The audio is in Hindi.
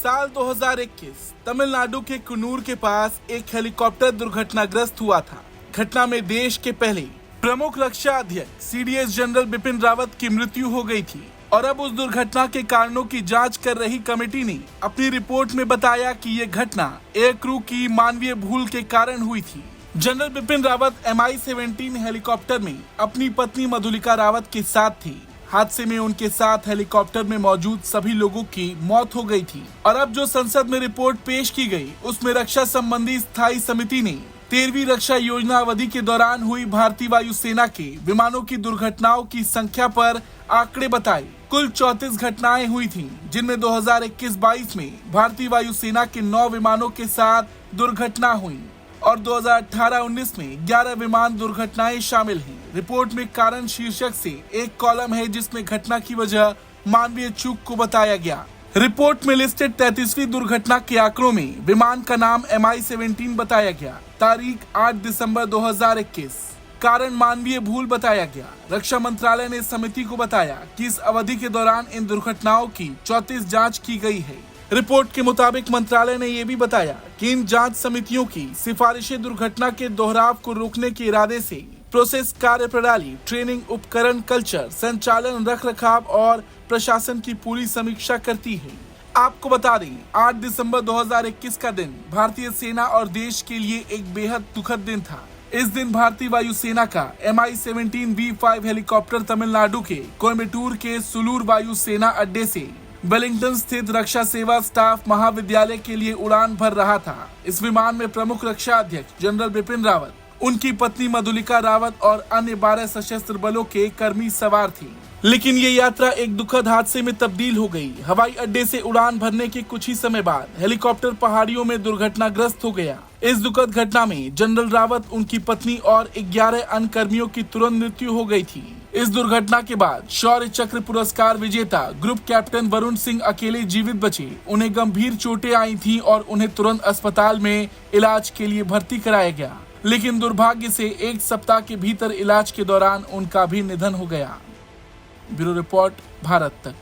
साल 2021 तमिलनाडु के कुन्नूर के पास एक हेलीकॉप्टर दुर्घटनाग्रस्त हुआ था। घटना में देश के पहले प्रमुख रक्षा अध्यक्ष सीडीएस जनरल बिपिन रावत की मृत्यु हो गई थी और अब उस दुर्घटना के कारणों की जांच कर रही कमेटी ने अपनी रिपोर्ट में बताया कि ये घटना एयर क्रू की मानवीय भूल के कारण हुई थी। General Bipin Rawat MI-17 helicopter में अपनी पत्नी मधुलिका रावत के साथ थे। हादसे में उनके साथ हेलीकॉप्टर में मौजूद सभी लोगों की मौत हो गई थी और अब जो संसद में रिपोर्ट पेश की गई उसमें रक्षा संबंधी स्थायी समिति ने 13वीं रक्षा योजना अवधि के दौरान हुई भारतीय वायुसेना के विमानों की दुर्घटनाओं की संख्या पर आंकड़े बताए। कुल 34 घटनाएं हुई थीं, जिनमें 2021-22 में भारतीय वायुसेना के 9 विमानों के साथ दुर्घटना हुई और 2018-19 में 11 विमान दुर्घटनाएं शामिल हैं। रिपोर्ट में कारण शीर्षक से एक कॉलम है जिसमें घटना की वजह मानवीय चूक को बताया गया। रिपोर्ट में लिस्टेड 33वीं दुर्घटना के आंकड़ों में विमान का नाम MI-17 बताया गया। तारीख 8 दिसंबर 2021। कारण मानवीय भूल बताया गया। रक्षा मंत्रालय ने समिति को बताया कि इस अवधि के दौरान इन दुर्घटनाओं की 34 जांच की गई है। रिपोर्ट के मुताबिक मंत्रालय ने यह भी बताया कि इन जांच समितियों की सिफारिशें दुर्घटना के दोहराव को रोकने के इरादे से प्रोसेस, कार्य प्रणाली, ट्रेनिंग, उपकरण, कल्चर, संचालन, रखरखाव और प्रशासन की पूरी समीक्षा करती है। आपको बता दें, 8 दिसंबर 2021 का दिन भारतीय सेना और देश के लिए एक बेहद दुखद दिन था। इस दिन भारतीय वायुसेना का MI-17 V5 हेलीकॉप्टर तमिलनाडु के कोयम्बटूर के सुलूर वायु सेना अड्डे से वेलिंगटन स्थित रक्षा सेवा स्टाफ महाविद्यालय के लिए उड़ान भर रहा था। इस विमान में प्रमुख रक्षा अध्यक्ष जनरल बिपिन रावत, उनकी पत्नी मधुलिका रावत और अन्य 12 सशस्त्र बलों के कर्मी सवार थे। लेकिन ये यात्रा एक दुखद हादसे में तब्दील हो गई। हवाई अड्डे से उड़ान भरने के कुछ ही समय बाद हेलीकॉप्टर पहाड़ियों में दुर्घटनाग्रस्त हो गया। इस दुखद घटना में जनरल रावत, उनकी पत्नी और 11 अन्य कर्मियों की तुरंत मृत्यु हो गई थी। इस दुर्घटना के बाद शौर्य चक्र पुरस्कार विजेता ग्रुप कैप्टन वरुण सिंह अकेले जीवित बचे। उन्हें गंभीर चोटें आई थीं और उन्हें तुरंत अस्पताल में इलाज के लिए भर्ती कराया गया, लेकिन दुर्भाग्य से एक सप्ताह के भीतर इलाज के दौरान उनका भी निधन हो गया। ब्यूरो रिपोर्ट, भारत तक।